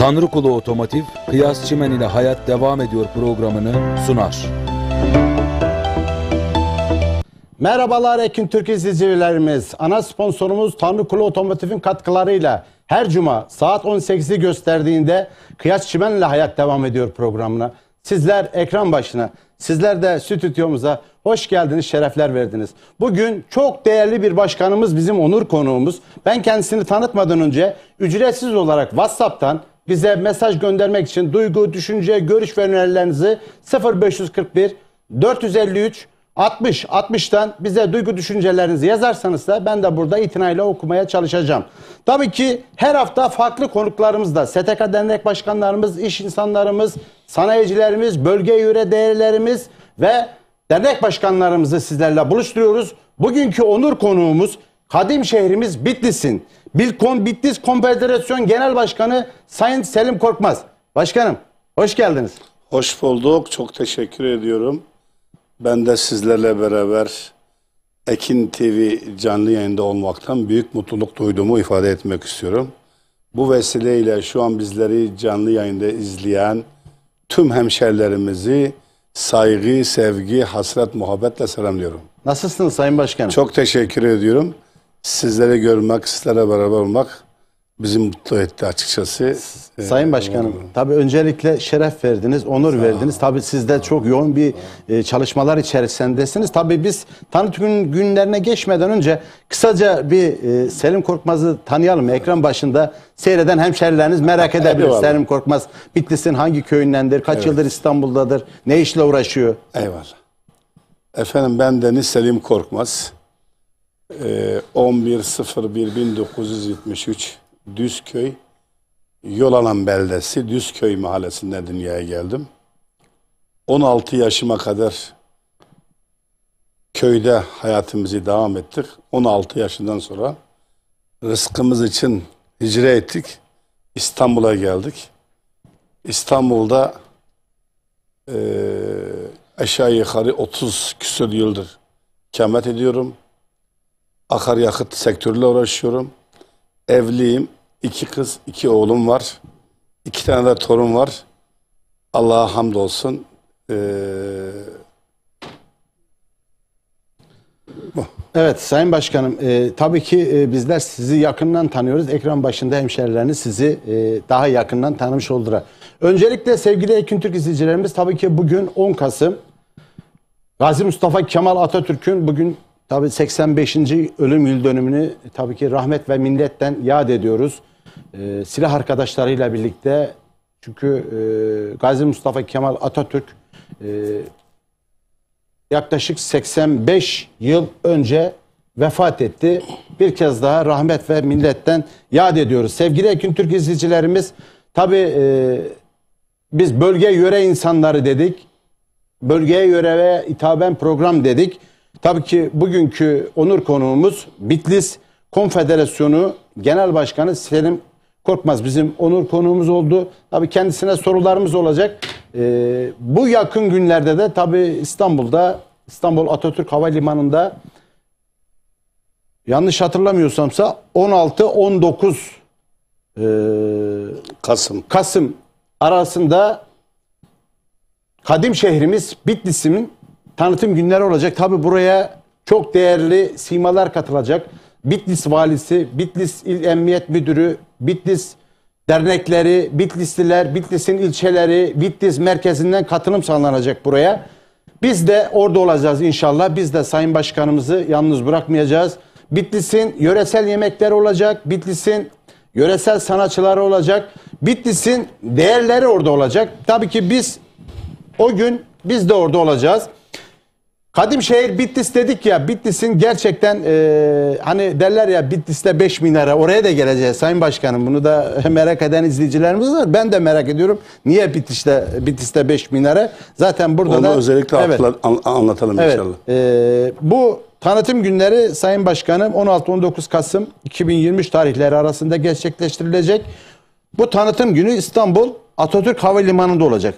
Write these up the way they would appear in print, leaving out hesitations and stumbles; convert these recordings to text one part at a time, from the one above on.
Tanrıkulu Otomotiv, Kıyas Çimen ile Hayat Devam Ediyor programını sunar. Merhabalar Ekin Türk izleyicilerimiz. Ana sponsorumuz Tanrıkulu Otomotiv'in katkılarıyla her cuma saat 18'i gösterdiğinde Kıyas Çimen ile Hayat Devam Ediyor programına sizler ekran başına, sizler de stüdyomuza hoş geldiniz, şerefler verdiniz. Bugün çok değerli bir başkanımız, bizim onur konuğumuz. Ben kendisini tanıtmadan önce ücretsiz olarak WhatsApp'tan bize mesaj göndermek için duygu, düşünce, görüş ve önerilerinizi 0541 453 60'tan bize duygu düşüncelerinizi yazarsanız da ben de burada itinayla okumaya çalışacağım. Tabii ki her hafta farklı konuklarımızla STK dernek başkanlarımız, iş insanlarımız, sanayicilerimiz, bölge yöre değerlerimiz ve dernek başkanlarımızı sizlerle buluşturuyoruz. Bugünkü onur konuğumuz kadim şehrimiz Bitlis'in Bilkon Bitlis Konfederasyon Genel Başkanı Sayın Selim Korkmaz. Başkanım hoş geldiniz. Hoş bulduk. Çok teşekkür ediyorum. Ben de sizlerle beraber Ekin TV canlı yayında olmaktan büyük mutluluk duyduğumu ifade etmek istiyorum. Bu vesileyle şu an bizleri canlı yayında izleyen tüm hemşerilerimizi saygı, sevgi, hasret, muhabbetle selamlıyorum. Nasılsınız Sayın Başkanım? Çok teşekkür ediyorum. Sizleri görmek, sizlerle beraber olmak bizi mutlu etti açıkçası. Sayın Başkanım, tabii öncelikle şeref verdiniz, onur verdiniz. Tabii siz de çok yoğun bir çalışmalar içerisindesiniz. Tabii biz tanıtım günlerine geçmeden önce kısaca bir Selim Korkmaz'ı tanıyalım. Ekran başında seyreden hemşerileriniz merak edebilir. Selim Korkmaz Bitlis'in hangi köyündendir, kaç yıldır İstanbul'dadır, ne işle uğraşıyor? Eyvallah. Efendim ben Deniz Selim Korkmaz. 11.01.1973 Düzköy Yolalan beldesi Düzköy mahallesinde dünyaya geldim. 16 yaşıma kadar köyde hayatımızı devam ettik. 16 yaşından sonra rızkımız için hicret ettik. İstanbul'a geldik. İstanbul'da aşağı yukarı 30 küsur yıldır ikamet ediyorum. Akaryakıt sektörüyle uğraşıyorum. Evliyim. 2 kız, 2 oğlum var. 2 tane de torun var. Allah'a hamdolsun. Evet Sayın Başkanım, tabii ki bizler sizi yakından tanıyoruz. Ekran başında hemşerileriniz sizi daha yakından tanımış oldular. Öncelikle sevgili Ekin Türk izleyicilerimiz, tabii ki bugün 10 Kasım. Gazi Mustafa Kemal Atatürk'ün bugün tabii 85. ölüm yıl dönümünü tabii ki rahmet ve minnetten yad ediyoruz. Silah arkadaşlarıyla birlikte, çünkü Gazi Mustafa Kemal Atatürk yaklaşık 85 yıl önce vefat etti. Bir kez daha rahmet ve milletten yad ediyoruz. Sevgili Ekin Türk izleyicilerimiz, tabii biz bölge yöre insanları dedik. Bölgeye yöre ve hitaben program dedik. Tabii ki bugünkü onur konuğumuz Bitlis Konfederasyonu Genel Başkanı Selim Korkmaz bizim onur konuğumuz oldu. Tabii kendisine sorularımız olacak. Bu yakın günlerde de tabii İstanbul Atatürk Havalimanı'nda yanlış hatırlamıyorsamsa 16-19 Kasım arasında kadim şehrimiz Bitlis'in tanıtım günleri olacak. Tabi buraya çok değerli simalar katılacak. Bitlis valisi, Bitlis İl Emniyet Müdürü, Bitlis dernekleri, Bitlisliler, Bitlis'in ilçeleri, Bitlis merkezinden katılım sağlanacak buraya. Biz de orada olacağız inşallah. Biz de Sayın Başkanımızı yalnız bırakmayacağız. Bitlis'in yöresel yemekleri olacak. Bitlis'in yöresel sanatçıları olacak. Bitlis'in değerleri orada olacak. Tabii ki biz o gün biz de orada olacağız. Kadim şehir Bitlis dedik ya, Bitlis'in gerçekten hani derler ya Bitlis'te 5 minare, oraya da geleceğiz Sayın Başkanım. Bunu da merak eden izleyicilerimiz var. Ben de merak ediyorum. Niye Bitlis'te 5 minare? Zaten burada onu da özellikle anlatalım inşallah. Bu tanıtım günleri Sayın Başkanım 16-19 Kasım 2023 tarihleri arasında gerçekleştirilecek. Bu tanıtım günü İstanbul Atatürk Havalimanı'nda olacak.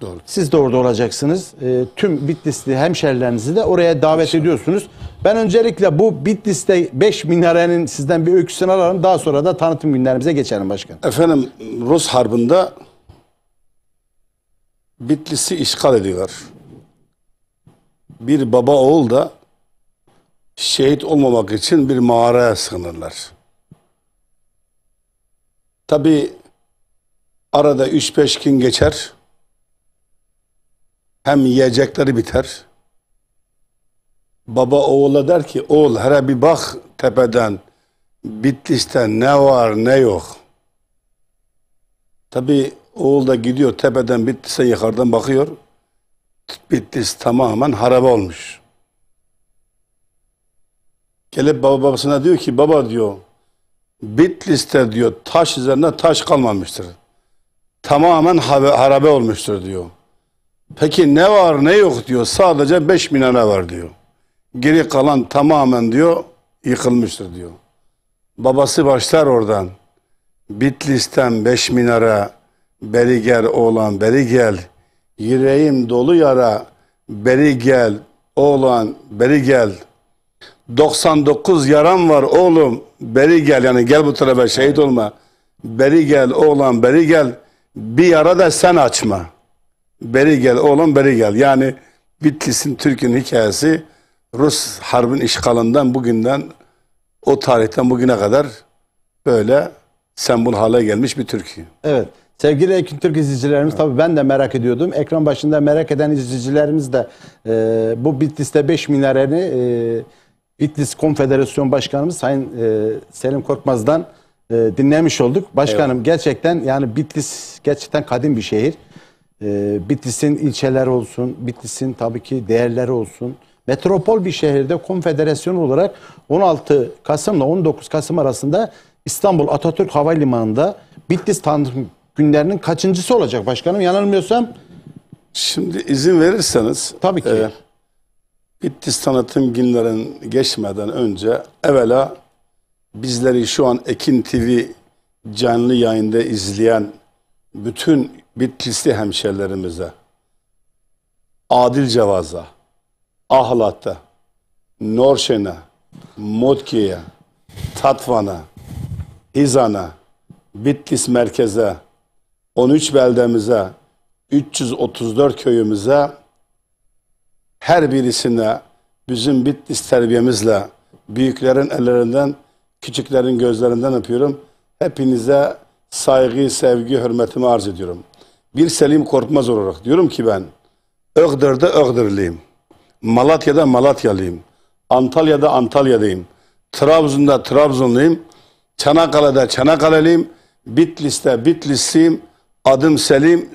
Doğru. Siz de orada olacaksınız. Tüm Bitlisli hemşerilerinizi de oraya davet ediyorsunuz. Ben öncelikle bu Bitlis'te 5 minarenin sizden bir öyküsünü alalım. Daha sonra da tanıtım günlerimize geçelim başkanım. Efendim, Rus Harbi'nde Bitlis'i işgal ediyorlar. Bir baba oğul da şehit olmamak için bir mağaraya sığınırlar. Tabi arada 3-5 gün geçer. Hem yiyecekleri biter. Baba oğula der ki, oğul hele bir bak tepeden, Bitlis'te ne var ne yok. Tabi oğul da gidiyor tepeden Bitlis'e yukarıdan bakıyor. Bitlis tamamen harabe olmuş. Gelip babasına diyor ki, baba diyor, Bitlis'te diyor taş üzerine taş kalmamıştır. Tamamen harabe olmuştur diyor. Peki ne var ne yok diyor. Sadece 5 minare var diyor. Geri kalan tamamen diyor yıkılmıştır diyor. Babası başlar oradan. Bitlis'ten 5 minare, beri gel oğlan beri gel. Yüreğim dolu yara, beri gel oğlan beri gel. 99 yaram var oğlum, beri gel, yani gel bu tarafa, şehit olma. Beri gel oğlan beri gel. Bir yara da sen açma. Beri gel oğlum beri gel. Yani Bitlis'in, Türkiye'nin hikayesi Rus Harbi'nin işgalından bugünden, o tarihten bugüne kadar böyle sembol hale gelmiş bir Türkiye. Evet. Sevgili Ekin Türk izleyicilerimiz, tabii ben de merak ediyordum. Ekran başında merak eden izleyicilerimiz de bu Bitlis'te 5 minareni Bitlis Konfederasyon Başkanımız Sayın Selim Korkmaz'dan dinlemiş olduk. Başkanım, evet, gerçekten yani Bitlis gerçekten kadim bir şehir. Bitlis'in ilçeleri olsun, Bitlis'in tabii ki değerleri olsun. Metropol bir şehirde konfederasyon olarak 16 Kasım ile 19 Kasım arasında İstanbul Atatürk Havalimanı'nda Bitlis tanıtım günlerinin kaçıncısı olacak başkanım? Yanılmıyorsam. Şimdi izin verirseniz. Tabii ki. Bitlis tanıtım günlerin geçmeden önce evvela bizleri şu an Ekin TV canlı yayında izleyen bütün Bitlisli hemşerilerimize, Adil Cevaz'a, Ahlat'a, Norşen'e, Motki'ye, Tatvan'a, İzan'a, Bitlis merkeze, 13 beldemize, 334 köyümüze, her birisine bizim Bitlis terbiyemizle büyüklerin ellerinden, küçüklerin gözlerinden öpüyorum. Hepinize saygı, sevgi, hürmetimi arz ediyorum. Bir Selim Korkmaz olarak diyorum ki ben Iğdır'da Iğdırlıyım. Malatya'da Malatyalıyım. Antalya'da Antalya'dayım. Trabzon'da Trabzonluyum. Çanakkale'de Çanakkale'liyim. Bitlis'te Bitlisliyim. Adım Selim,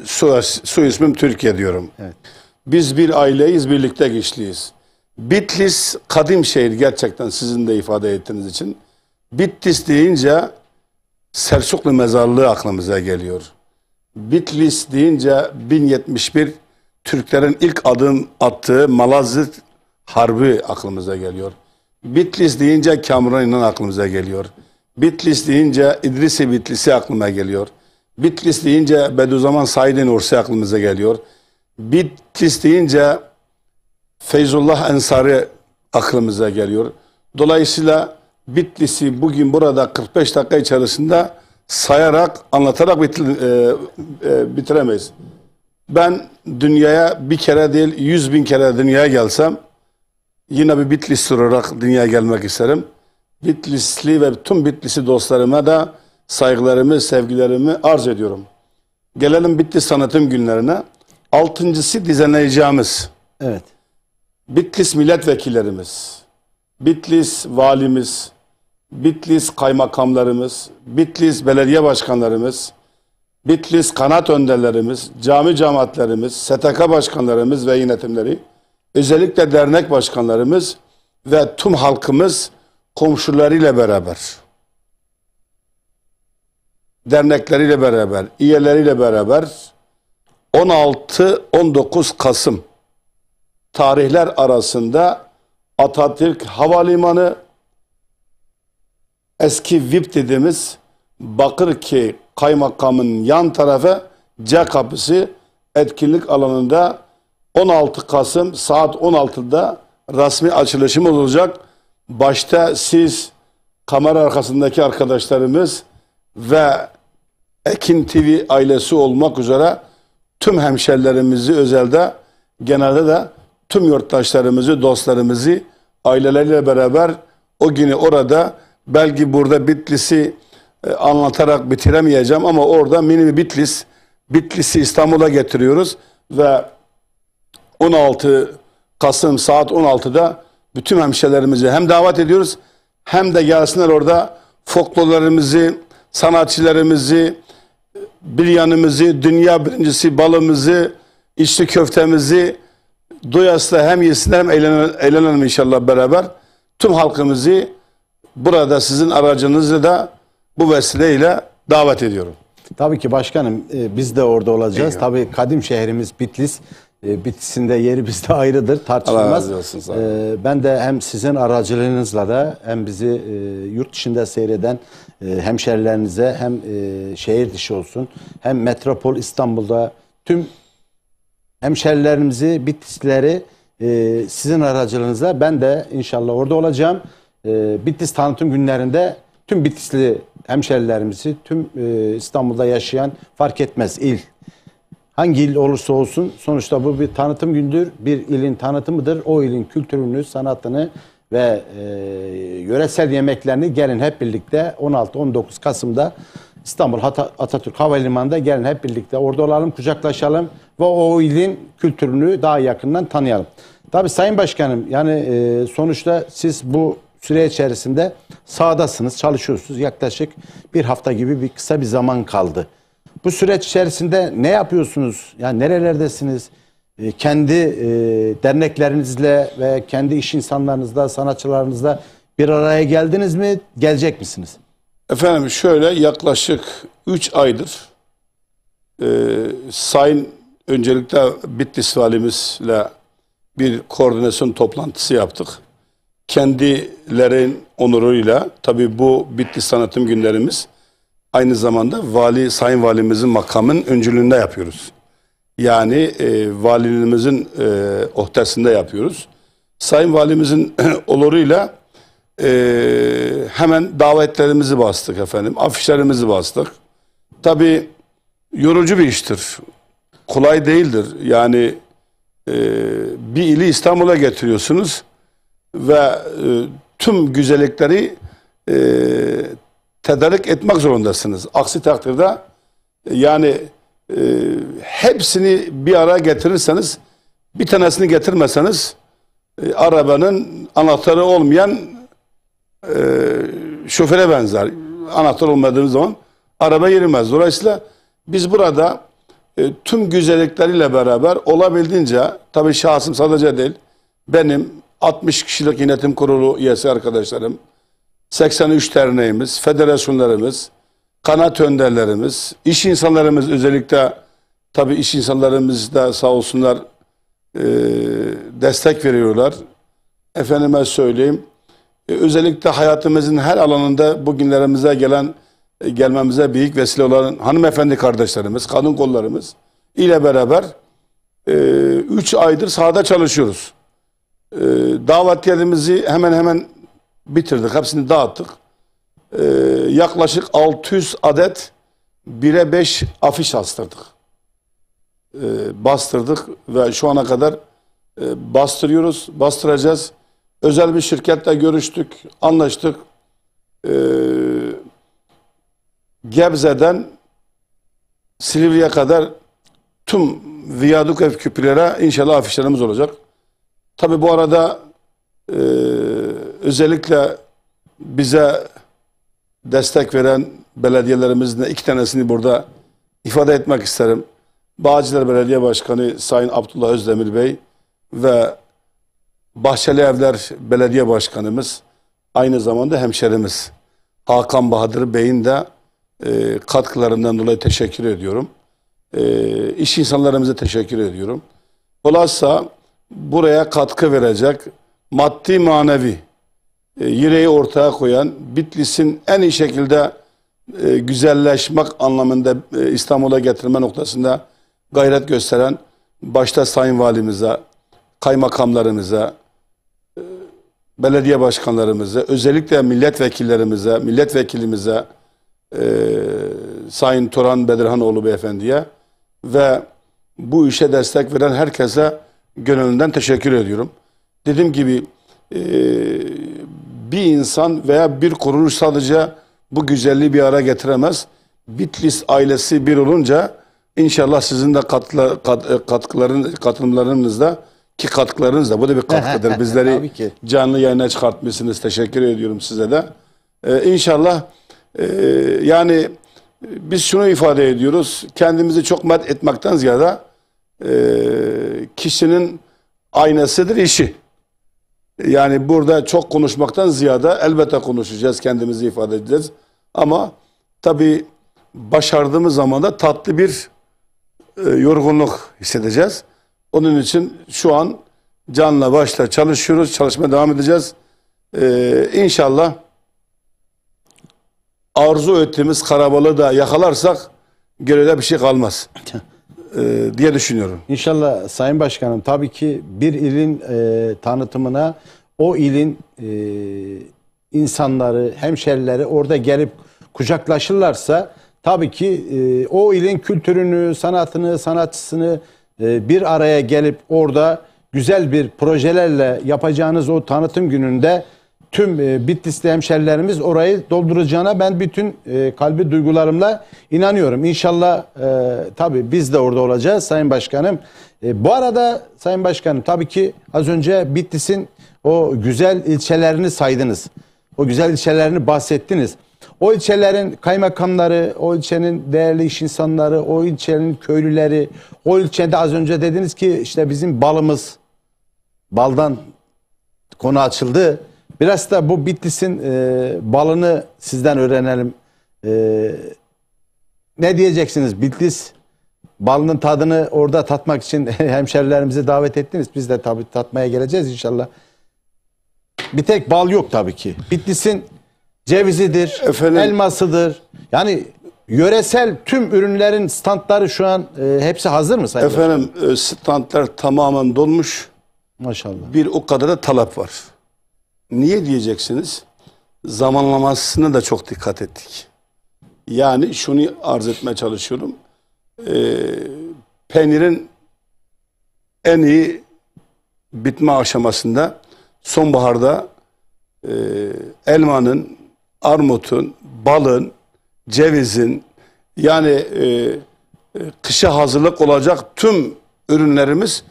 soy ismim Türkiye diyorum. Evet. Biz bir aileyiz, birlikte güçlüyüz. Bitlis kadim şehir, gerçekten sizin de ifade ettiğiniz için. Bitlis deyince Selçuklu mezarlığı aklımıza geliyor. Bitlis deyince 1071 Türklerin ilk adım attığı Malazgirt Harbi aklımıza geliyor. Bitlis deyince Kamran İnan aklımıza geliyor. Bitlis deyince İdrisi Bitlisi aklıma geliyor. Bitlis deyince Bediüzzaman Said Nursi aklımıza geliyor. Bitlis deyince Feyzullah Ensari aklımıza geliyor. Dolayısıyla Bitlis'i bugün burada 45 dakika içerisinde sayarak, anlatarak bitiremeyiz. Ben dünyaya bir kere değil 100.000 kere dünyaya gelsem yine bir Bitlisli olarak dünyaya gelmek isterim. Bitlisli ve tüm Bitlisli dostlarıma da saygılarımı, sevgilerimi arz ediyorum. Gelelim Bitlis tanıtım günlerine. 6.'sı düzenleyeceğimiz. Evet. Bitlis milletvekillerimiz, Bitlis valimiz, Bitlis kaymakamlarımız, Bitlis belediye başkanlarımız, Bitlis kanat önderlerimiz, cami cemaatlerimiz, STK başkanlarımız ve yönetimleri, özellikle dernek başkanlarımız ve tüm halkımız komşularıyla beraber, dernekleriyle beraber, üyeleriyle beraber 16-19 Kasım tarihler arasında Atatürk Havalimanı, eski VIP dediğimiz Bakırköy Kaymakamın yan tarafı C kapısı, etkinlik alanında 16 Kasım saat 16'da resmi açılışımız olacak. Başta siz, kamera arkasındaki arkadaşlarımız ve Ekin TV ailesi olmak üzere tüm hemşerilerimizi özelde, genelde de tüm yurttaşlarımızı, dostlarımızı aileleriyle beraber o günü orada, belki burada Bitlis'i anlatarak bitiremeyeceğim ama orada mini bir Bitlis'i İstanbul'a getiriyoruz ve 16 Kasım saat 16'da bütün hemşerilerimizi hem davet ediyoruz hem de gelsinler orada folklorlarımızı, sanatçılarımızı, biryanımızı, dünya birincisi balımızı, içli köftemizi doyasıya hem yesinler hem eğlenelim inşallah beraber. Tüm halkımızı burada sizin aracınızla da bu vesileyle davet ediyorum. Tabii ki başkanım, biz de orada olacağız. İyi. Tabii kadim şehrimiz Bitlis. Bitlis'in de yeri bizde ayrıdır, tartışılmaz. Allah razı olsun, sağ olun. Ben de hem sizin aracılığınızla da hem bizi yurt dışında seyreden hemşerilerinize hem şehir dışı olsun hem metropol İstanbul'da tüm hemşerilerimizi, Bitlisleri sizin aracılığınızla ben de inşallah orada olacağım. Bitlis tanıtım günlerinde tüm Bitlisli hemşerilerimizi, tüm İstanbul'da yaşayan fark etmez il. Hangi il olursa olsun sonuçta bu bir tanıtım gündür. Bir ilin tanıtımıdır. O ilin kültürünü, sanatını ve yöresel yemeklerini gelin hep birlikte 16-19 Kasım'da İstanbul Atatürk Havalimanı'nda gelin hep birlikte orada olalım, kucaklaşalım ve o ilin kültürünü daha yakından tanıyalım. Tabii Sayın Başkanım, yani sonuçta siz bu süre içerisinde sahadasınız, çalışıyorsunuz. Yaklaşık bir hafta gibi bir kısa bir zaman kaldı. Bu süreç içerisinde ne yapıyorsunuz? Yani nerelerdesiniz? Kendi derneklerinizle ve kendi iş insanlarınızla, sanatçılarınızla bir araya geldiniz mi? Gelecek misiniz? Efendim şöyle, yaklaşık 3 aydır Sayın öncelikle Bitlis valimizle bir koordinasyon toplantısı yaptık. Kendilerin onuruyla, tabii bu Bitlis tanıtım günlerimiz aynı zamanda Sayın Valimizin makamının öncülüğünde yapıyoruz. Yani valiliğimizin ohdesinde yapıyoruz. Sayın Valimizin oluruyla hemen davetlerimizi bastık efendim. Afişlerimizi bastık. Tabii yorucu bir iştir. Kolay değildir. Yani bir ili İstanbul'a getiriyorsunuz ve tüm güzellikleri tedarik etmek zorundasınız. Aksi takdirde yani hepsini bir araya getirirseniz, bir tanesini getirmeseniz arabanın anahtarı olmayan şoföre benzer. Anahtar olmadığınız zaman araba yürümez. Dolayısıyla biz burada tüm güzellikleriyle beraber olabildiğince, tabii şahsım sadece değil, benim 60 kişilik yönetim kurulu üyesi arkadaşlarım, 83 derneğimiz, federasyonlarımız, kanaat önderlerimiz, iş insanlarımız, özellikle tabii iş insanlarımız da sağ olsunlar destek veriyorlar. Efendime söyleyeyim, özellikle hayatımızın her alanında bugünlerimize gelmemize büyük vesile olan hanımefendi kardeşlerimiz, kadın kollarımız ile beraber 3 aydır sahada çalışıyoruz. Davetiyelerimizi hemen hemen bitirdik. Hepsini dağıttık. Yaklaşık 600 adet 1'e 5 afiş astırdık. Bastırdık ve şu ana kadar bastırıyoruz, bastıracağız. Özel bir şirketle görüştük, anlaştık. Gebze'den Silivri'ye kadar tüm viyaduk ev küpülere inşallah afişlerimiz olacak. Tabii bu arada özellikle bize destek veren belediyelerimizin 2 tanesini burada ifade etmek isterim. Bağcılar Belediye Başkanı Sayın Abdullah Özdemir Bey ve Bahçeli Evler Belediye Başkanımız, aynı zamanda hemşerimiz Hakan Bahadır Bey'in de katkılarından dolayı teşekkür ediyorum. İş insanlarımıza teşekkür ediyorum. Olazsa buraya katkı verecek, maddi manevi yüreği ortaya koyan, Bitlis'in en iyi şekilde güzelleşmek anlamında İstanbul'a getirme noktasında gayret gösteren başta Sayın Valimize, kaymakamlarımıza, belediye başkanlarımıza, özellikle milletvekilimize, Sayın Turan Bedirhanoğlu Beyefendi'ye ve bu işe destek veren herkese gönlünden teşekkür ediyorum. Dediğim gibi bir insan veya bir kuruluş sadece bu güzelliği bir araya getiremez. Bitlis ailesi bir olunca inşallah sizin de katılımlarınızda ki katkılarınız da bu da bir katkıdır. Bizleri canlı yayına çıkartmışsınız. Teşekkür ediyorum size de. İnşallah yani biz şunu ifade ediyoruz. Kendimizi çok met etmekten ziyade kişinin aynasıdır işi. Yani burada çok konuşmaktan ziyade elbette konuşacağız, kendimizi ifade edeceğiz. Ama tabii başardığımız zaman da tatlı bir yorgunluk hissedeceğiz. Onun için şu an canla başla çalışıyoruz, çalışmaya devam edeceğiz. İnşallah arzu ettiğimiz karabalığı da yakalarsak geride bir şey kalmaz diye düşünüyorum. İnşallah Sayın Başkanım, tabii ki bir ilin tanıtımına o ilin insanları, hemşerileri orada gelip kucaklaşırlarsa tabii ki o ilin kültürünü, sanatını, sanatçısını bir araya gelip orada güzel bir projelerle yapacağınız o tanıtım gününde tüm Bitlisli hemşerilerimiz orayı dolduracağına ben bütün kalbi duygularımla inanıyorum. İnşallah tabii biz de orada olacağız Sayın Başkanım. Bu arada Sayın Başkanım, tabii ki az önce Bitlis'in o güzel ilçelerini saydınız. O güzel ilçelerini bahsettiniz. O ilçelerin kaymakamları, o ilçenin değerli iş insanları, o ilçenin köylüleri, o ilçede az önce dediniz ki işte bizim balımız, baldan konu açıldı. Biraz da bu Bitlis'in balını sizden öğrenelim. Ne diyeceksiniz? Bitlis balının tadını orada tatmak için hemşerilerimizi davet ettiniz. Biz de tabii tatmaya geleceğiz inşallah. Bir tek bal yok tabii ki. Bitlis'in cevizidir, elmasıdır. Yani yöresel tüm ürünlerin standları şu an hepsi hazır mı Sayın Efendim standlar tamamen dolmuş. Maşallah. Bir o kadar da talep var. Niye diyeceksiniz? Zamanlamasına da çok dikkat ettik. Yani şunu arz etmeye çalışıyorum. Peynirin en iyi bitme aşamasında sonbaharda elmanın, armutun, balın, cevizin yani kışa hazırlık olacak tüm ürünlerimiz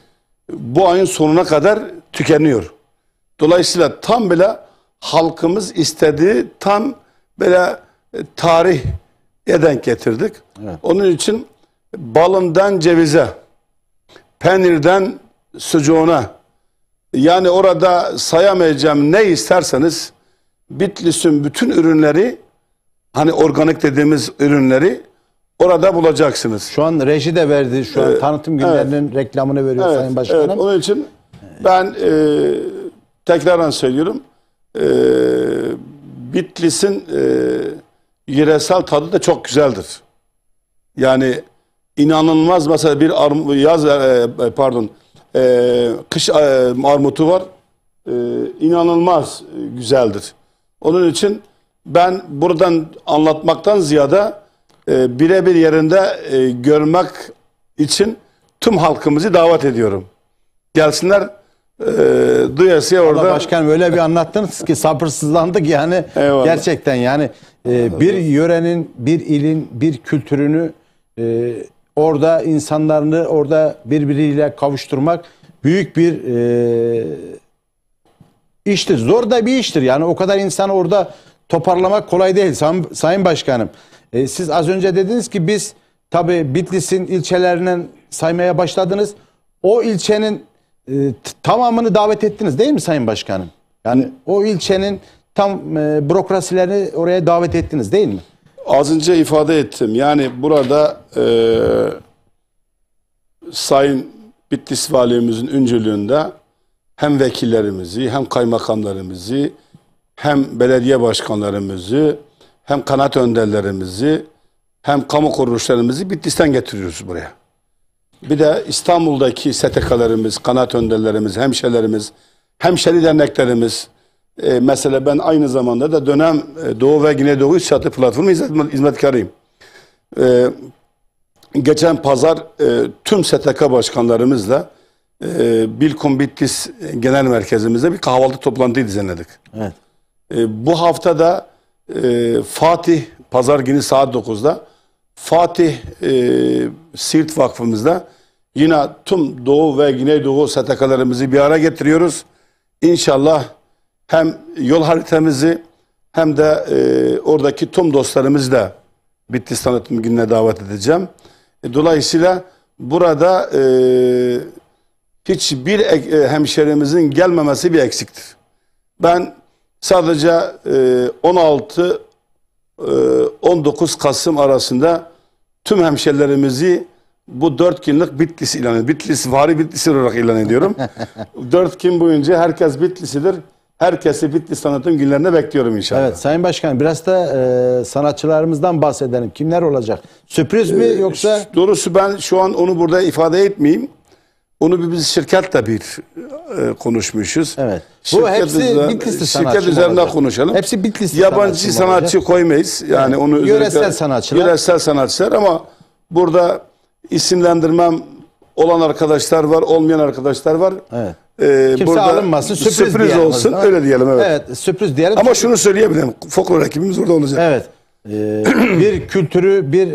bu ayın sonuna kadar tükeniyor. Dolayısıyla tam bile halkımız istediği tam böyle tarihe denk getirdik. Evet. Onun için balından cevize, peynirden sucuğuna, yani orada sayamayacağım ne isterseniz Bitlis'in bütün ürünleri, hani organik dediğimiz ürünleri orada bulacaksınız. Şu an reji de verdi. Şu an tanıtım günlerinin reklamını veriyor Sayın Başkanım. Evet, onun için ben tekrardan söylüyorum. Bitlis'in yöresel tadı da çok güzeldir. Yani inanılmaz, mesela bir kış armutu var. İnanılmaz güzeldir. Onun için ben buradan anlatmaktan ziyade birebir yerinde görmek için tüm halkımızı davet ediyorum. Gelsinler, duyasıya orada. Allah Başkanım, öyle bir anlattınız ki sabırsızlandık yani. Eyvallah. Gerçekten yani bir yörenin, bir ilin, bir kültürünü orada insanlarını orada birbiriyle kavuşturmak büyük bir iştir. Zor da bir iştir. Yani o kadar insanı orada toparlamak kolay değil Sayın Başkanım. Siz az önce dediniz ki biz tabii Bitlis'in ilçelerinden saymaya başladınız. O ilçenin tamamını davet ettiniz değil mi Sayın Başkanım? Yani o ilçenin tam bürokrasilerini oraya davet ettiniz değil mi? Az önce ifade ettim. Yani burada Sayın Bitlis Valimizin öncülüğünde hem vekillerimizi, hem kaymakamlarımızı, hem belediye başkanlarımızı, hem kanaat önderlerimizi, hem kamu kuruluşlarımızı Bitlis'ten getiriyoruz buraya. Bir de İstanbul'daki STK'larımız, kanaat önderlerimiz, hemşerilerimiz, hemşeri derneklerimiz. Mesela ben aynı zamanda da dönem Doğu ve Güneydoğu İş Çatı Platformu hizmetkarıyım. Geçen pazar tüm STK başkanlarımızla Bilkom Bitlis Genel Merkezimizde bir kahvaltı toplantıyı düzenledik. Evet. Bu hafta da Fatih, pazar günü saat 9'da Fatih Siirt Vakfımızda yine tüm Doğu ve Güneydoğu STK'larımızı bir araya getiriyoruz. İnşallah hem yol haritamızı hem de oradaki tüm dostlarımızı da Bitlis Tanıtım Günü'ne davet edeceğim. Dolayısıyla burada hiçbir hemşerimizin gelmemesi bir eksiktir. Ben sadece 16-19 Kasım arasında tüm hemşerilerimizi bu 4 günlük Bitlis ilan ediyorum. Bitlis, vari Bitlis olarak ilan ediyorum. 4 gün boyunca herkes Bitlis'idir. Herkesi Bitlis Tanıtım Günlerine bekliyorum inşallah. Evet Sayın Başkan, biraz da sanatçılarımızdan bahsedelim. Kimler olacak? Sürpriz mi yoksa? Doğrusu ben şu an onu burada ifade etmeyeyim. Onu biz şirketle bir konuşmuşuz. Evet. Bu hepsi Bitlisli sanatçı. Şirket üzerinde olacak. konuşalım. Hepsi Bitlisli yabancı sanatçı koymayız. Yani evet. onu Yöresel sanatçılar. Yöresel sanatçılar ama burada isimlendirmem olan arkadaşlar var, olmayan arkadaşlar var. Evet. Kimse burada alınmasın, sürpriz olsun. Öyle diyelim, evet. Evet, sürpriz diyelim. Ama şunu söyleyebilirim. Folklor ekibimiz orada olacak. Evet. Bir kültürü, bir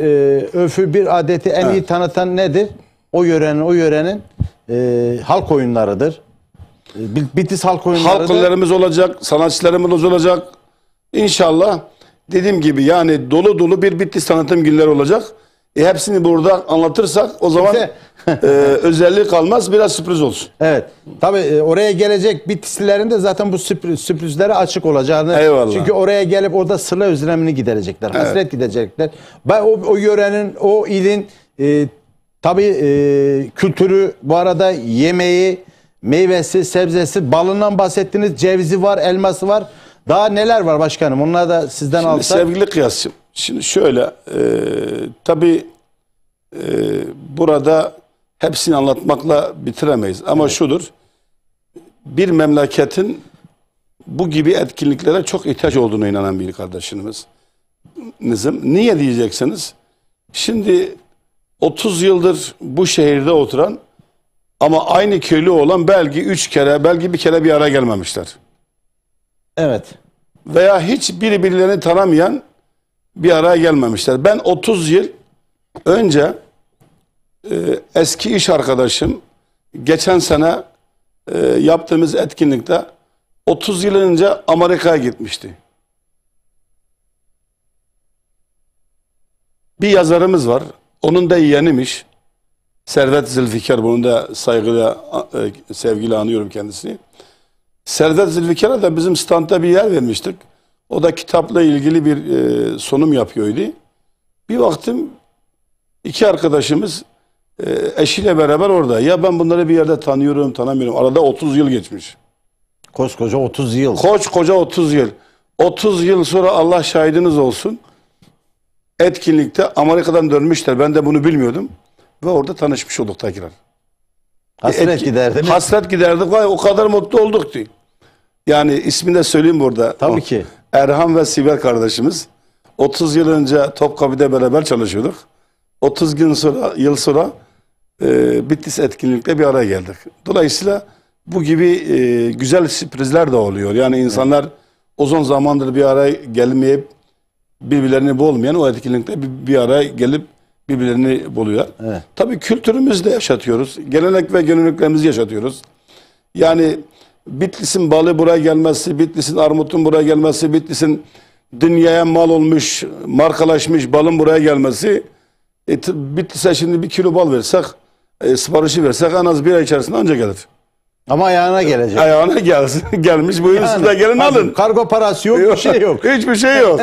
öfü, bir adeti en iyi tanıtan nedir? O yörenin halk oyunlarıdır. Bitlis halk oyunlarıdır. Halk oyunlarımız olacak, sanatçılarımız olacak. İnşallah dediğim gibi yani dolu dolu bir Bitlis Tanıtım Günleri olacak. Hepsini burada anlatırsak o zaman özelliği kalmaz, biraz sürpriz olsun. Evet. Tabii oraya gelecek Bitlislilerin de zaten bu sürprizlere açık olacağını. Eyvallah. Çünkü oraya gelip orada sıla özlemini giderecekler. Evet. Hasret gidecekler. O yörenin, o ilin tabii kültürü, bu arada yemeği, meyvesi, sebzesi, balından bahsettiniz, cevizi var, elması var. Daha neler var başkanım? Onları da sizden alsak. Sevgili Kıyas'cığım, şimdi şöyle tabii burada hepsini anlatmakla bitiremeyiz. Ama şudur, bir memleketin bu gibi etkinliklere çok ihtiyaç olduğuna inanan bir kardeşimiz. Niye diyeceksiniz? Şimdi 30 yıldır bu şehirde oturan ama aynı köylü olan belki 3 kere, belki bir kere bir araya gelmemişler. Evet. Veya hiç birbirlerini tanımayan bir araya gelmemişler. Ben 30 yıl önce eski iş arkadaşım geçen sene yaptığımız etkinlikte 30 yıl önce Amerika'ya gitmişti. Bir yazarımız var. Onun da yeğenimiş. Servet Zülfikar. Bunun da saygıyla, sevgiyle anıyorum kendisini. Servet Zülfikar'a da bizim standta bir yer vermiştik. O da kitapla ilgili bir sunum yapıyordu. Bir baktım 2 arkadaşımız eşiyle beraber orada. Ya ben bunları bir yerde tanıyorum, tanımıyorum. Arada 30 yıl geçmiş. Koskoca 30 yıl. Koca 30 yıl. 30 yıl sonra Allah şahidiniz olsun. Etkinlikte Amerika'dan dönmüşler. Ben de bunu bilmiyordum. Ve orada tanışmış olduk tekrar. Hasret giderdiniz. Hasret giderdik. Vay, o kadar mutlu olduk diye. Yani ismini de söyleyeyim burada. Tabii ki. Erhan ve Sibel kardeşimiz. 30 yıl önce Topkapı'da beraber çalışıyorduk. 30 yıl sonra Bitlis etkinlikte bir araya geldik. Dolayısıyla bu gibi güzel sürprizler de oluyor. Yani insanlar uzun zamandır bir araya gelmeyip birbirlerini bulmayan o etkinlikte bir araya gelip birbirlerini buluyor. Evet. Tabii kültürümüzü de yaşatıyoruz. Gelenek ve göreneklerimizi yaşatıyoruz. Yani Bitlis'in balı buraya gelmesi, Bitlis'in armutun buraya gelmesi, Bitlis'in dünyaya mal olmuş, markalaşmış balın buraya gelmesi. Bitlis'e şimdi 1 kilo bal versek, siparişi versek en az 1 ay içerisinde ancak gelir. Ama ayağına gelecek. Ayağına gelmiş. Buyurun siz de gelin alın. Kargo parası yok, bir şey yok. Hiçbir şey yok.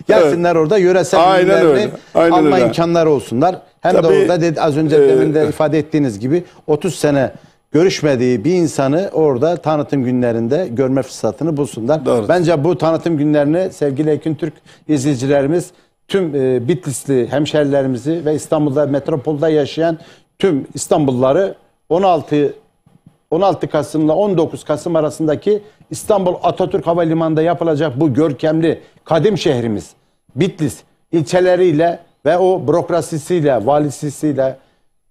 Gelsinler orada yöresel ürünlerini alma imkanları olsunlar. Hem tabii, de orada az önce demin de ifade ettiğiniz gibi 30 sene görüşmediği bir insanı orada tanıtım günlerinde görme fırsatını bulsunlar. Doğru. Bence bu tanıtım günlerini sevgili Ekin Türk izleyicilerimiz, tüm Bitlisli hemşerilerimizi ve İstanbul'da metropolda yaşayan tüm İstanbulluları 16 Kasım'la 19 Kasım arasındaki İstanbul Atatürk Havalimanı'nda yapılacak bu görkemli kadim şehrimiz Bitlis ilçeleriyle ve o bürokrasisiyle, valisiyle,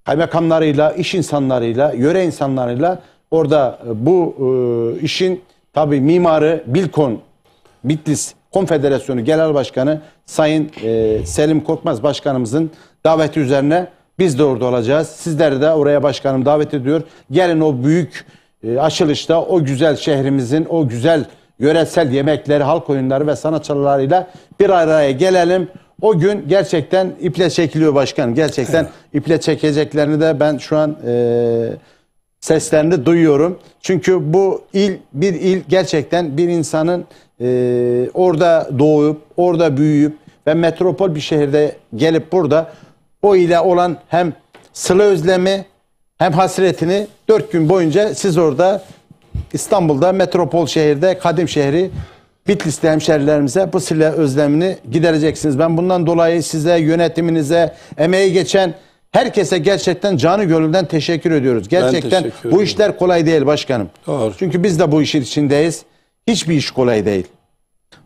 kaymakamlarıyla, iş insanlarıyla, yöre insanlarıyla orada bu işin tabii mimarı Bilkon Bitlis Konfederasyonu Genel Başkanı Sayın Selim Korkmaz Başkanımızın daveti üzerine biz de orada olacağız. Sizleri de oraya başkanım davet ediyor. Gelin o büyük açılışta o güzel şehrimizin o güzel yöresel yemekleri, halk oyunları ve sanatçılarıyla bir araya gelelim. O gün gerçekten iple çekiliyor başkanım. Gerçekten iple çekeceklerini de ben şu an seslerini duyuyorum. Çünkü bu bir il gerçekten bir insanın orada doğup, orada büyüyüp ve metropol bir şehirde gelip burada o ile olan hem sıla özlemi hem hasretini 4 gün boyunca siz orada İstanbul'da metropol şehirde kadim şehri Bitlis'te hemşerilerimize bu sıla özlemini gidereceksiniz. Ben bundan dolayı size, yönetiminize, emeği geçen herkese gerçekten canı gönülden teşekkür ediyoruz. Gerçekten bu işler kolay değil başkanım. Doğru. Çünkü biz de bu işin içindeyiz. Hiçbir iş kolay değil.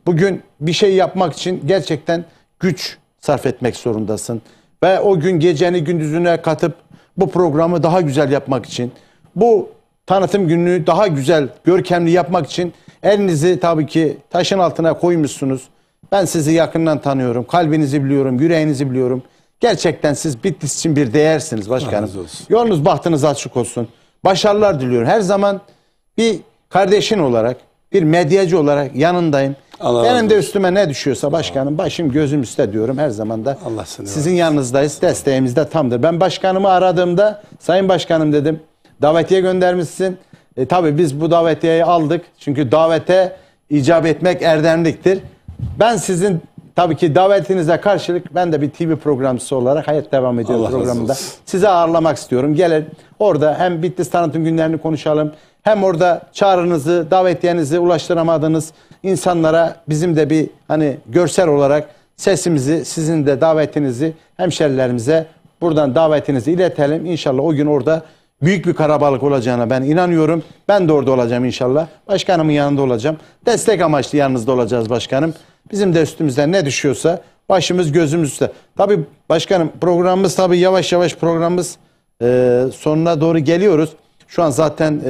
Bugün bir şey yapmak için gerçekten güç sarf etmek zorundasın. Ve o gün geceni gündüzüne katıp bu programı daha güzel yapmak için, bu tanıtım gününü daha güzel, görkemli yapmak için elinizi tabii ki taşın altına koymuşsunuz. Ben sizi yakından tanıyorum, kalbinizi biliyorum, yüreğinizi biliyorum. Gerçekten siz Bitlis için bir değersiniz başkanım. Yolunuz bahtınız açık olsun. Başarılar diliyorum. Her zaman bir kardeşin olarak, bir medyacı olarak yanındayım. Benim de üstüme ne düşüyorsa başkanım başım gözüm üstte diyorum. Her zaman da sizin yanınızdayız. Desteğimiz de tamdır. Ben başkanımı aradığımda sayın başkanım dedim. Davetiye göndermişsin. Tabii biz bu davetiyeyi aldık. Çünkü davete icap etmek erdemliktir. Ben sizin tabii ki davetinize karşılık ben de bir TV programcısı olarak Hayat Devam Ediyor programında sizi ağırlamak istiyorum. Gelin orada hem Bitlis tanıtım günlerini konuşalım. Hem orada çağrınızı, davetiyenizi ulaştıramadığınız insanlara bizim de bir hani görsel olarak sesimizi, sizin de davetinizi hemşerilerimize buradan davetinizi iletelim. İnşallah o gün orada büyük bir karabalık olacağına ben inanıyorum. Ben de orada olacağım inşallah. Başkanımın yanında olacağım. Destek amaçlı yanınızda olacağız başkanım. Bizim de üstümüzden ne düşüyorsa başımız gözümüz üstte. Tabii başkanım programımız tabii yavaş yavaş programımız sonuna doğru geliyoruz. Şu an zaten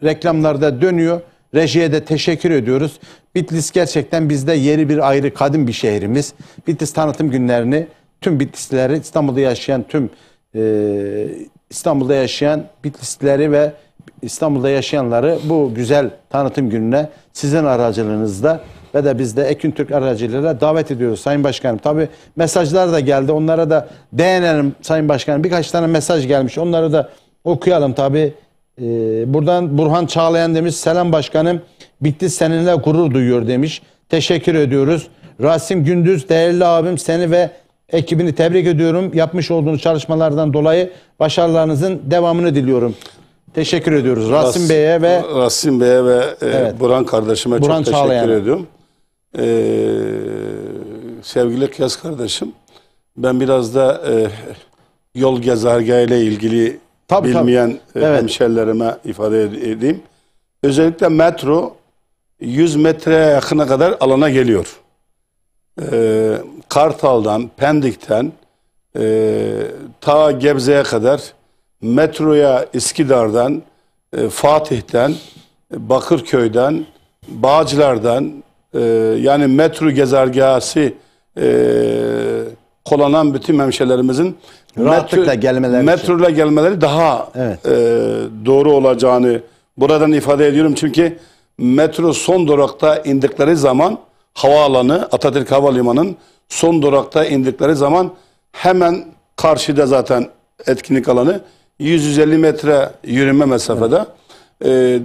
reklamlarda dönüyor. Rejiye de teşekkür ediyoruz. Bitlis gerçekten bizde yeri bir ayrı kadim bir şehrimiz. Bitlis tanıtım günlerini tüm Bitlislileri, İstanbul'da yaşayan tüm İstanbul'da yaşayan Bitlislileri ve İstanbul'da yaşayanları bu güzel tanıtım gününe sizin aracılığınızda ve de biz de Ekin Türk aracılığıyla davet ediyoruz Sayın Başkanım. Tabii mesajlar da geldi. Onlara da değinelim Sayın Başkanım. Birkaç tane mesaj gelmiş. Onları da okuyalım tabii. Buradan Burhan Çağlayan demiş. Selam Başkanım. Bitlis seninle gurur duyuyor demiş. Teşekkür ediyoruz. Rasim Gündüz değerli abim seni ve ekibini tebrik ediyorum. Yapmış olduğunuz çalışmalardan dolayı başarılarınızın devamını diliyorum. Teşekkür ediyoruz Rasim Bey'e ve evet. Burhan kardeşime Burhan çok teşekkür ediyorum. Sevgili Kıyas kardeşim, ben biraz da yol gezergahı ile ilgili bilmeyen hemşerilerime ifade edeyim. Özellikle metro 100 metreye yakına kadar alana geliyor. Kartal'dan, Pendik'ten ta Gebze'ye kadar metroya Üsküdar'dan, Fatih'ten, Bakırköy'den, Bağcılar'dan yani metro gezergahı kullanan bütün hemşehrilerimizin metroyla gelmeleri daha doğru olacağını buradan ifade ediyorum. Çünkü metro son durakta indikleri zaman havaalanı, Atatürk Havalimanı'nın son durakta indikleri zaman hemen karşıda zaten etkinlik alanı 150 metre yürüme mesafede.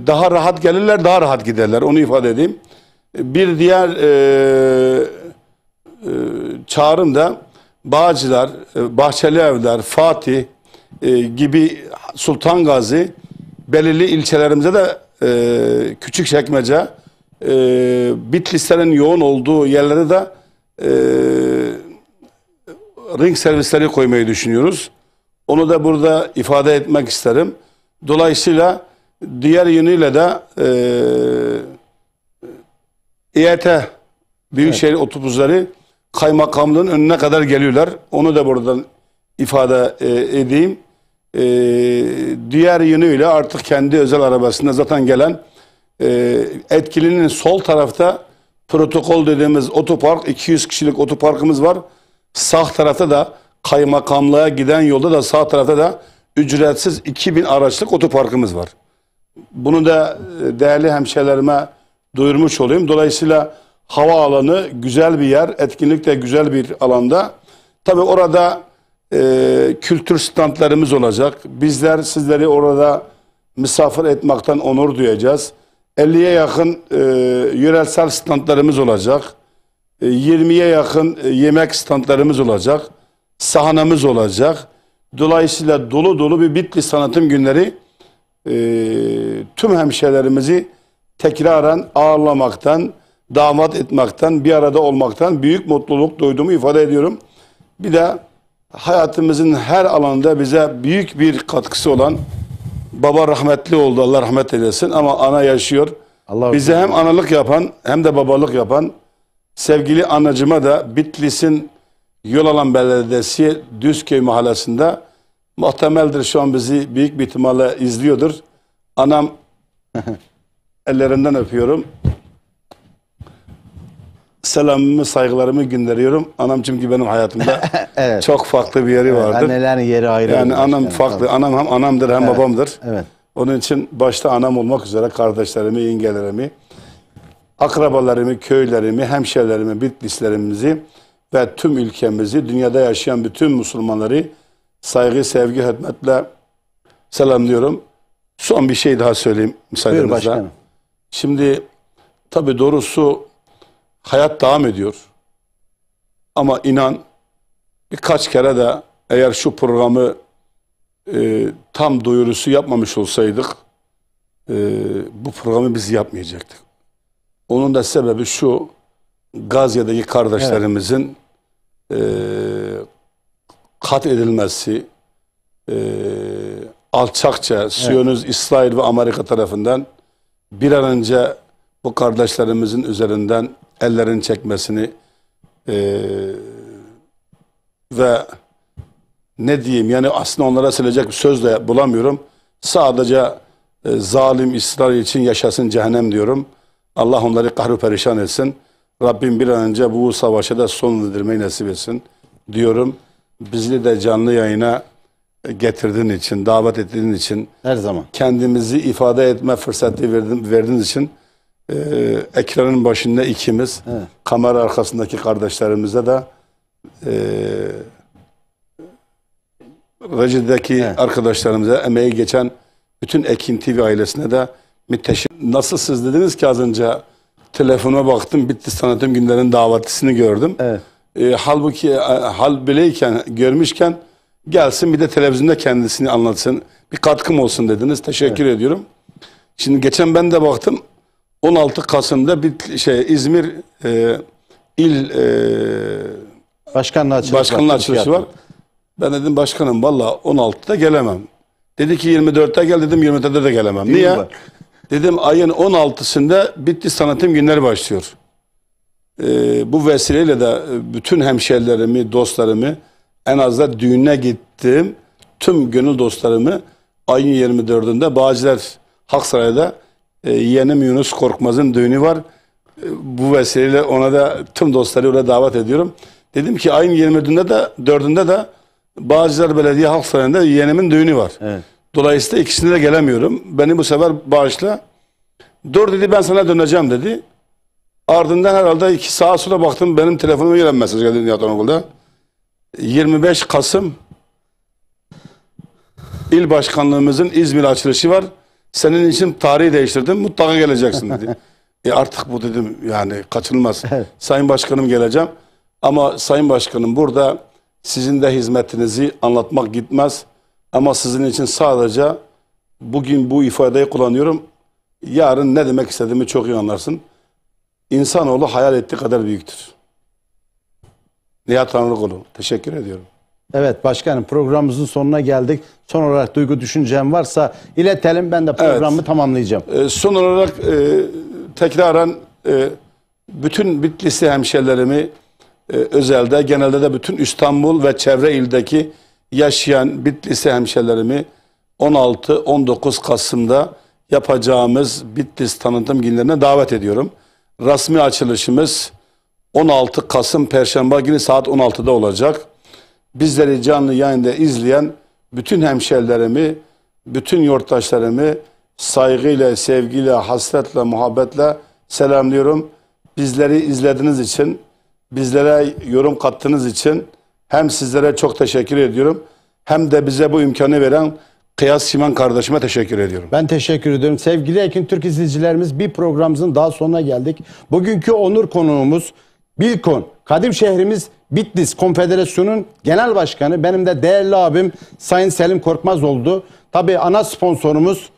Daha rahat gelirler, daha rahat giderler. Onu ifade edeyim. Bir diğer çağrım da Bağcılar, Bahçelievler, Fatih gibi Sultan Gazi belirli ilçelerimize de Küçükçekmece, Bitlislerin yoğun olduğu yerlere de ring servisleri koymayı düşünüyoruz. Onu da burada ifade etmek isterim. Dolayısıyla diğer yönüyle de İET Büyükşehir Otobüsleri Kaymakamlığın önüne kadar geliyorlar. Onu da buradan ifade edeyim. Diğer yönüyle artık kendi özel arabasında zaten gelen etkilinin sol tarafta protokol dediğimiz otopark, 200 kişilik otoparkımız var. Sağ tarafta da kaymakamlığa giden yolda da sağ tarafta da ücretsiz 2000 araçlık otoparkımız var. Bunu da değerli hemşehrilerime duyurmuş olayım. Dolayısıyla havaalanı güzel bir yer, etkinlik de güzel bir alanda. Tabii orada kültür standlarımız olacak. Bizler sizleri orada misafir etmekten onur duyacağız. 50'ye yakın yöresel standlarımız olacak. 20'ye yakın yemek standlarımız olacak. Sahnemiz olacak. Dolayısıyla dolu dolu bir Bitlis Tanıtım Günleri tüm hemşehrilerimizi tekraren ağırlamaktan, davet etmekten, bir arada olmaktan büyük mutluluk duyduğumu ifade ediyorum. Bir de hayatımızın her alanında bize büyük bir katkısı olan baba rahmetli oldu, Allah rahmet eylesin, ama ana yaşıyor. Bize hem analık yapan hem de babalık yapan sevgili anacıma da Bitlis'in Yolalan Belediyesi Düzköy Mahallesi'nde muhtemeldir şu an bizi büyük bir ihtimalle izliyordur. Anam ellerinden öpüyorum. Selamımı, saygılarımı gönderiyorum. Anam çünkü benim hayatımda Evet. çok farklı bir yeri vardır. Annelerin yeri ayrı. Yani anam farklı. Tabii. Anam hem anamdır hem babamdır. Evet. Onun için başta anam olmak üzere kardeşlerimi, yengelerimi, akrabalarımı, köylerimi, hemşerilerimi, Bitlislerimizi ve tüm ülkemizi, dünyada yaşayan bütün Müslümanları saygı, sevgi, hürmetle selamlıyorum. Son bir şey daha söyleyeyim müsaadenizle. Buyur başkanım. Şimdi tabii doğrusu hayat devam ediyor. Ama inan birkaç kere de eğer şu programı tam duyurusu yapmamış olsaydık bu programı biz yapmayacaktık. Onun da sebebi şu: Gazze'deki kardeşlerimizin katledilmesi, alçakça Siyonist İsrail ve Amerika tarafından bir an önce bu kardeşlerimizin üzerinden ellerini çekmesini ve ne diyeyim, yani aslında onlara söyleyecek bir söz de bulamıyorum. Sadece zalim İsrail için yaşasın cehennem diyorum. Allah onları kahru perişan etsin. Rabbim bir an önce bu savaşa da son verdirmeyi nasip etsin diyorum. Bizi de canlı yayına getirdiğin için, davet ettiğin için, Her zaman. kendimizi ifade etme fırsatı verdiğiniz için ekranın başında ikimiz, kamera arkasındaki kardeşlerimize de rejideki arkadaşlarımıza, emeği geçen bütün Ekin TV ailesine de müteşekkir. Nasıl siz dediniz ki az önce, telefonuma baktım, Bitlis Tanıtım Günleri'nin davetlisini gördüm. Evet. Halbuki hal bileyken, görmüşken gelsin bir de televizyonda kendisini anlatsın, bir katkım olsun dediniz. Teşekkür ediyorum. Şimdi geçen ben de baktım, 16 Kasım'da bir İzmir il Başkanlığı açılışı var. Ben dedim başkanım valla 16'da gelemem. Dedi ki 24'te gel, dedim 24'te de gelemem. Niye? Dedim ayın 16'sında Bitlis Tanıtım Günleri başlıyor. Bu vesileyle de bütün hemşerilerimi, dostlarımı, en az da düğüne gittim tüm gönül dostlarımı ayın 24'ünde Bağcılar Haksaray'da yeğenim Yunus Korkmaz'ın düğünü var. Bu vesileyle ona da tüm dostları oraya davet ediyorum. Dedim ki ayın 24'ünde de Bağcılar Belediye Halk Sarayı'nda yeğenimin düğünü var. Evet. Dolayısıyla ikisine de gelemiyorum. Beni bu sefer bağışla. Dur dedi, ben sana döneceğim dedi. Ardından herhalde 2 saat sonra baktım, benim telefonuma gelen mesaj geldi Nihat Anaoğlu'da. 25 Kasım İl Başkanlığımızın İzmir açılışı var. Senin için tarihi değiştirdim, mutlaka geleceksin dedi. Artık bu dedim yani kaçınılmaz. Evet. Sayın Başkanım geleceğim. Ama Sayın Başkanım burada sizin de hizmetinizi anlatmak gitmez. Ama sizin için sadece bugün bu ifadeyi kullanıyorum. Yarın ne demek istediğimi çok iyi anlarsın. İnsanoğlu hayal ettiği kadar büyüktür. Nihat Tanrıoğlu, teşekkür ediyorum. Evet başkanım, programımızın sonuna geldik. Son olarak duygu düşüncem varsa iletelim, ben de programı tamamlayacağım. Son olarak tekraren bütün Bitlisli hemşerilerimi özelde, genelde de bütün İstanbul ve çevre ildeki yaşayan Bitlisli hemşerilerimi 16-19 Kasım'da yapacağımız Bitlis tanıtım günlerine davet ediyorum. Resmi açılışımız 16 Kasım Perşembe günü saat 16'da olacak. Bizleri canlı yayında izleyen bütün hemşerilerimi, bütün yurttaşlarımı saygıyla, sevgiyle, hasretle, muhabbetle selamlıyorum. Bizleri izlediğiniz için, bizlere yorum kattığınız için hem sizlere çok teşekkür ediyorum, hem de bize bu imkanı veren Kıyas Çimen kardeşime teşekkür ediyorum. Ben teşekkür ediyorum. Sevgili Ekin Türk izleyicilerimiz, bir programımızın daha sonuna geldik. Bugünkü onur konuğumuz Bilkon, Kadim Şehrimiz Bitlis Konfederasyonu'nun genel başkanı, benim de değerli abim Sayın Selim Korkmaz oldu. Tabii ana sponsorumuz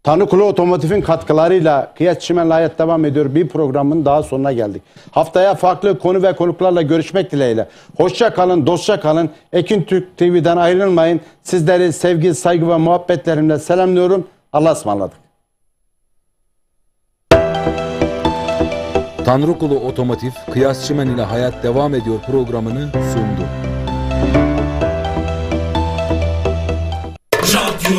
Tanrıkulu Otomotiv'in katkılarıyla Kıyas Çimen'le hayat devam ediyor. Bir programın daha sonuna geldik. Haftaya farklı konu ve konuklarla görüşmek dileğiyle. Hoşça kalın, dostça kalın. Ekin Türk TV'den ayrılmayın. Sizleri sevgi, saygı ve muhabbetlerimle selamlıyorum. Allah'a ısmarladık. Tanrıkulu Otomotiv, Kıyas Çimen ile hayat devam ediyor programını sundu. Radyo